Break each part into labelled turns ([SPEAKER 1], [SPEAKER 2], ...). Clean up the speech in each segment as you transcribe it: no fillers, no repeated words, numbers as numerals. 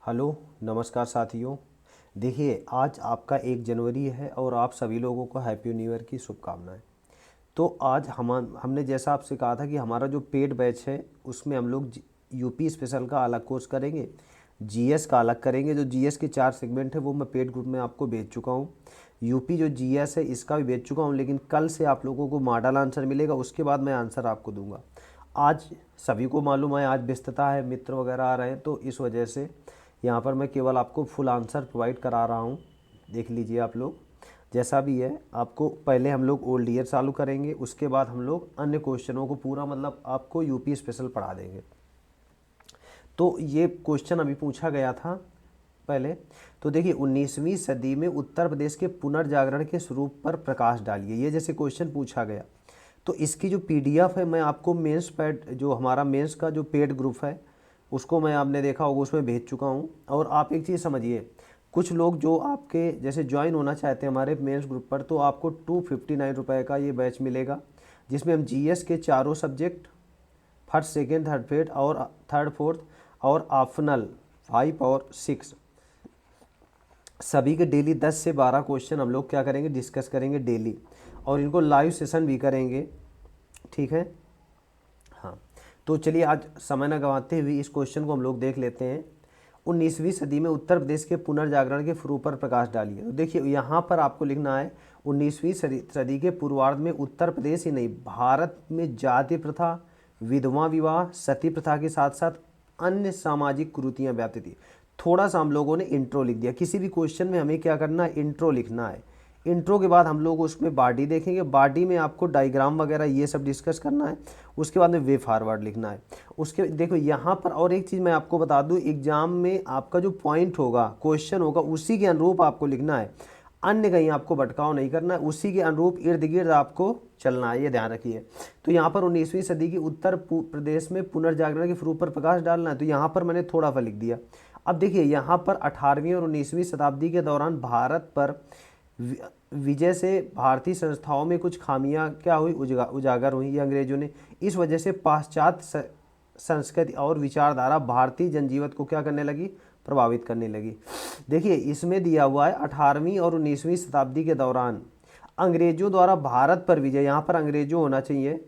[SPEAKER 1] Hello, नमस्कार साथियों। देखिए, आज आपका 1 जनवरी है और आप सभी लोगों को हैप्पी न्यू ईयर की शुभकामनाएं। तो आज हमने जैसा आपसे कहा था कि हमारा जो पेड बैच है उसमें हम लोग यूपी स्पेशल का अलग कोर्स करेंगे, जीएस का अलग करेंगे। जो जीएस के 4 सेगमेंट है वो मैं पेड ग्रुप में आपको भेज चुका हूँ। यूपी जो जीएस है इसका भी भेज चुका हूँ, लेकिन कल से आप लोगों को मॉडल आंसर मिलेगा, उसके बाद मैं आंसर आपको दूंगा। आज सभी को मालूम है आज व्यस्तता है, मित्र वगैरह आ रहे हैं, तो इस वजह से यहाँ पर मैं केवल आपको फुल आंसर प्रोवाइड करा रहा हूँ। देख लीजिए आप लोग, जैसा भी है आपको पहले हम लोग ओल्ड ईयर चालू करेंगे, उसके बाद हम लोग अन्य क्वेश्चनों को पूरा मतलब आपको यूपी स्पेशल पढ़ा देंगे। तो ये क्वेश्चन अभी पूछा गया था पहले। तो देखिए, 19वीं सदी में उत्तर प्रदेश के पुनर्जागरण के स्वरूप पर प्रकाश डालिए, ये जैसे क्वेश्चन पूछा गया। तो इसकी जो पीडीएफ है मैं आपको मेंस पैड, जो हमारा मेंस का जो पेड ग्रुप है उसको मैं आपने देखा होगा उसमें भेज चुका हूँ। और आप एक चीज़ समझिए, कुछ लोग जो आपके जैसे ज्वाइन होना चाहते हैं हमारे मेंस ग्रुप पर, तो आपको 259 रुपये का ये बैच मिलेगा, जिसमें हम जीएस के चारों सब्जेक्ट फर्स्ट सेकेंड थर्ड फेट और थर्ड फोर्थ और ऑप्शनल 5 और 6 सभी के डेली 10 से 12 क्वेश्चन हम लोग क्या करेंगे, डिस्कस करेंगे डेली, और इनको लाइव सेशन भी करेंगे। ठीक है, हाँ। तो चलिए आज समय न गंवाते हुए इस क्वेश्चन को हम लोग देख लेते हैं। 19वीं सदी में उत्तर प्रदेश के पुनर्जागरण के स्वरूप पर प्रकाश डालिए। तो देखिए, यहाँ पर आपको लिखना है 19वीं सदी के पूर्वार्ध में उत्तर प्रदेश ही नहीं, भारत में जाति प्रथा, विधवा विवाह, सती प्रथा के साथ साथ अन्य सामाजिक कुरीतियाँ व्याप्त थी। थोड़ा सा हम लोगों ने इंट्रो लिख दिया। किसी भी क्वेश्चन में हमें क्या करना है, इंट्रो लिखना है। इंट्रो के बाद हम लोग उसमें बॉडी देखेंगे, बॉडी में आपको डायग्राम वगैरह ये सब डिस्कस करना है। उसके बाद में वे फॉरवर्ड लिखना है। उसके देखो यहाँ पर और एक चीज़ मैं आपको बता दूँ, एग्जाम में आपका जो पॉइंट होगा, क्वेश्चन होगा, उसी के अनुरूप आपको लिखना है। अन्य कहीं आपको भटकाव नहीं करना है, उसी के अनुरूप इर्द गिर्द आपको चलना है, ये ध्यान रखिए। तो यहाँ पर 19वीं सदी की उत्तर प्रदेश में पुनर्जागरण के स्वरूप पर प्रकाश डालना है, तो यहाँ पर मैंने थोड़ा सा लिख दिया। अब देखिए, यहाँ पर 18वीं और 19वीं शताब्दी के दौरान भारत पर विजय से भारतीय संस्थाओं में कुछ खामियां क्या हुई, उजागर हुई। ये अंग्रेजों ने, इस वजह से पाश्चात्य संस्कृति और विचारधारा भारतीय जनजीवन को क्या करने लगी, प्रभावित करने लगी। देखिए, इसमें दिया हुआ है 18वीं और 19वीं शताब्दी के दौरान अंग्रेजों द्वारा भारत पर विजय, यहाँ पर अंग्रेजों होना चाहिए,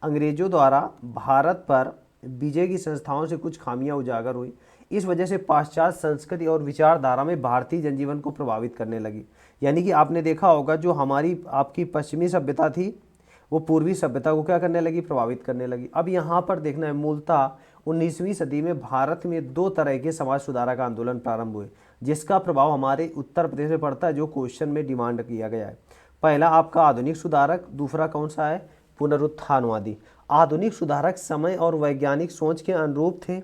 [SPEAKER 1] अंग्रेजों द्वारा भारत पर विजय की संस्थाओं से कुछ खामियां उजागर हुई। इस वजह से पाश्चात्य संस्कृति और विचारधारा में भारतीय जनजीवन को प्रभावित करने लगी। यानी कि आपने देखा होगा, जो हमारी आपकी पश्चिमी सभ्यता थी वो पूर्वी सभ्यता को क्या करने लगी, प्रभावित करने लगी। अब यहाँ पर देखना है, मूलतः 19वीं सदी में भारत में 2 तरह के समाज सुधारक आंदोलन प्रारंभ हुए, जिसका प्रभाव हमारे उत्तर प्रदेश में पड़ता है, जो क्वेश्चन में डिमांड किया गया है। पहला आपका आधुनिक सुधारक, दूसरा कौन सा है, पुनरुत्थानवादी। आधुनिक सुधारक समय और वैज्ञानिक सोच के अनुरूप थे,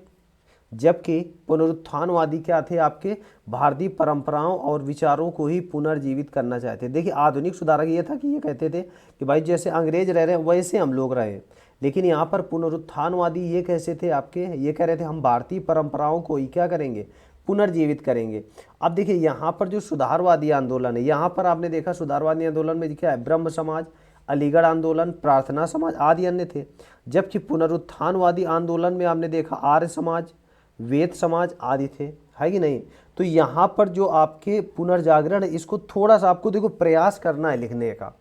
[SPEAKER 1] जबकि पुनरुत्थानवादी क्या थे, आपके भारतीय परंपराओं और विचारों को ही पुनर्जीवित करना चाहते। देखिए, आधुनिक सुधारक ये था कि ये कहते थे कि भाई जैसे अंग्रेज रह रहे हैं वैसे हम लोग रहे। लेकिन यहाँ पर पुनरुत्थानवादी ये कैसे थे आपके, ये कह रहे थे हम भारतीय परंपराओं को ही क्या करेंगे, पुनर्जीवित करेंगे। अब देखिए, यहाँ पर जो सुधारवादी आंदोलन है, यहाँ पर आपने देखा सुधारवादी आंदोलन में क्या है, ब्रह्म समाज, अलीगढ़ आंदोलन, प्रार्थना समाज आदि अन्य थे। जबकि पुनरुत्थानवादी आंदोलन में आपने देखा आर्य समाज, वेद समाज आदि थे, है कि नहीं। तो यहाँ पर जो आपके पुनर्जागरण है, इसको थोड़ा सा आपको देखो प्रयास करना है लिखने का,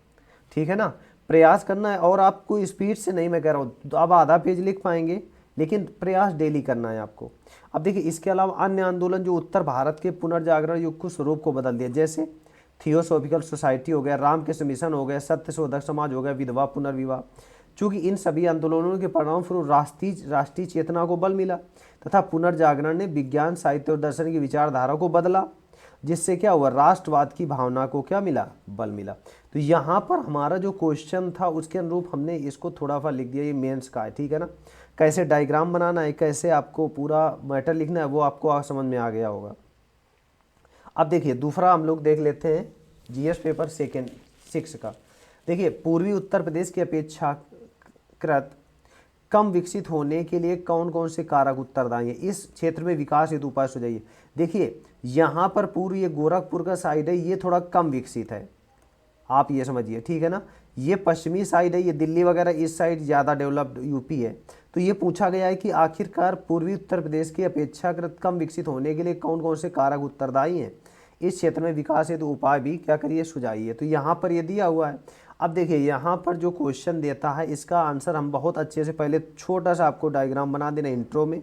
[SPEAKER 1] ठीक है ना, प्रयास करना है। और आपको स्पीड से नहीं मैं कह रहा हूँ, तो आप आधा पेज लिख पाएंगे, लेकिन प्रयास डेली करना है आपको। अब देखिए, इसके अलावा अन्य आंदोलन जो उत्तर भारत के पुनर्जागरण युग को स्वरूप को बदल दिया, जैसे थियोसॉफिकल सोसाइटी हो गया, रामकृष्ण मिशन हो गया, सत्यशोधक समाज हो गया, विधवा पुनर्विवाह। चूंकि इन सभी आंदोलनों के परिणाम स्वरूप राष्ट्रीय चेतना को बल मिला तथा पुनर्जागरण ने विज्ञान, साहित्य और दर्शन की विचारधारा को बदला, जिससे क्या हुआ, राष्ट्रवाद की भावना को क्या मिला, बल मिला। तो यहाँ पर हमारा जो क्वेश्चन था उसके अनुरूप हमने इसको थोड़ा सा लिख दिया, ये मेंस का है, ठीक है ना। कैसे डायग्राम बनाना है, कैसे आपको पूरा मैटर लिखना है, वो आपको समझ में आ गया होगा। अब देखिए, दूसरा हम लोग देख लेते हैं जीएस पेपर सेकेंड 6 का। देखिए, पूर्वी उत्तर प्रदेश की अपेक्षाकृत कम विकसित होने के लिए कौन कौन से कारक उत्तरदायी हैं, इस क्षेत्र में विकास हेतु उपाय सुझाइए। देखिए, यहाँ पर पूर्व ये गोरखपुर का साइड है, ये थोड़ा कम विकसित है, आप ये समझिए, ठीक है ना। ये पश्चिमी साइड है, ये दिल्ली वगैरह इस साइड ज़्यादा डेवलप्ड यूपी है। तो ये पूछा गया है कि आखिरकार पूर्वी उत्तर प्रदेश की अपेक्षाकृत कम विकसित होने के लिए कौन कौन से कारक उत्तरदायी हैं, इस क्षेत्र में विकास हेतु उपाय भी क्या करिए सुझाइए। तो यहाँ पर ये दिया हुआ है। अब देखिए यहाँ पर जो क्वेश्चन देता है इसका आंसर हम बहुत अच्छे से, पहले छोटा सा आपको डायग्राम बना देना इंट्रो में,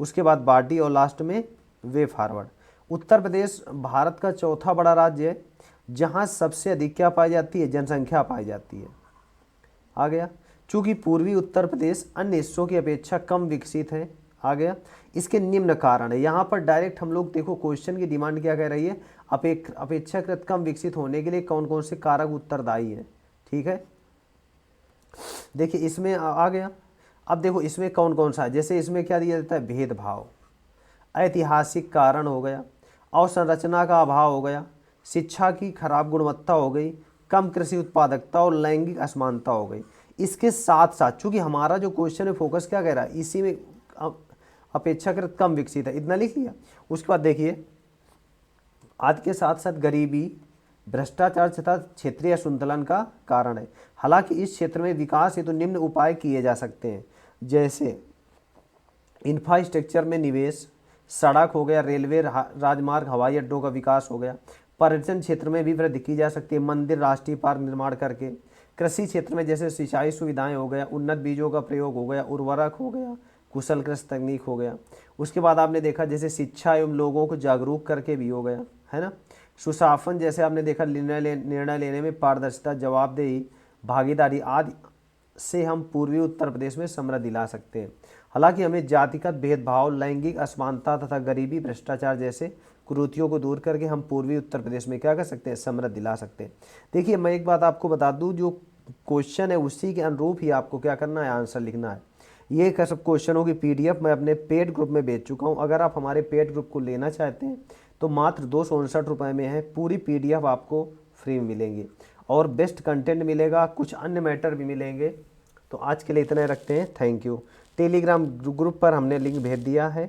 [SPEAKER 1] उसके बाद बॉडी और लास्ट में वे फॉरवर्ड। उत्तर प्रदेश भारत का चौथा बड़ा राज्य है जहाँ सबसे अधिक क्या पाई जाती है, जनसंख्या पाई जाती है। आ गया। चूँकि पूर्वी उत्तर प्रदेश अन्य हिस्सों की अपेक्षा कम विकसित है। आ गया। इसके निम्न कारण है। यहाँ पर डायरेक्ट हम लोग देखो क्वेश्चन की डिमांड क्या कह रही है, अपेक्षाकृत कम विकसित होने के लिए कौन कौन से कारक उत्तरदायी हैं। ठीक है, देखिए इसमें आ गया। अब देखो इसमें कौन कौन सा है, जैसे इसमें क्या दिया जाता है, भेदभाव, ऐतिहासिक कारण हो गया, अवसंरचना का अभाव हो गया, शिक्षा की खराब गुणवत्ता हो गई, कम कृषि उत्पादकता और लैंगिक असमानता हो गई। इसके साथ साथ चूंकि हमारा जो क्वेश्चन है फोकस क्या कह रहा है, इसी में अपेक्षाकृत कम विकसित है, इतना लिख लिया। उसके बाद देखिए आज के साथ साथ गरीबी, भ्रष्टाचार तथा क्षेत्रीय असंतुलन का कारण है। हालांकि इस क्षेत्र में विकास हेतु निम्न उपाय किए जा सकते हैं, जैसे इंफ्रास्ट्रक्चर में निवेश, सड़क हो गया, रेलवे, राजमार्ग, हवाई अड्डों का विकास हो गया, पर्यटन क्षेत्र में भी वृद्धि की जा सकती है, मंदिर, राष्ट्रीय पार्क निर्माण करके, कृषि क्षेत्र में जैसे सिंचाई सुविधाएं हो गया, उन्नत बीजों का प्रयोग हो गया, उर्वरक हो गया, कुशल कृषि तकनीक हो गया। उसके बाद आपने देखा जैसे शिक्षा एवं लोगों को जागरूक करके भी हो गया, है ना। सुशासन, जैसे आपने देखा निर्णय लेने में पारदर्शिता, जवाबदेही, भागीदारी आदि से हम पूर्वी उत्तर प्रदेश में समृद्धि ला सकते हैं। हालांकि हमें जातिगत भेदभाव, लैंगिक असमानता तथा गरीबी, भ्रष्टाचार जैसे कुरीतियों को दूर करके हम पूर्वी उत्तर प्रदेश में क्या कर सकते हैं, समृद्धि ला सकते हैं। देखिए मैं एक बात आपको बता दूं, जो क्वेश्चन है उसी के अनुरूप ही आपको क्या करना है, आंसर लिखना है। ये सब क्वेश्चनों की PDF मैं अपने पेड ग्रुप में भेज चुका हूँ। अगर आप हमारे पेड ग्रुप को लेना चाहते हैं तो मात्र 259 रुपये में है। पूरी PDF आपको फ्री में मिलेंगी और बेस्ट कंटेंट मिलेगा, कुछ अन्य मैटर भी मिलेंगे। तो आज के लिए इतना ही रखते हैं। Thank you. टेलीग्राम ग्रुप पर हमने लिंक भेज दिया है।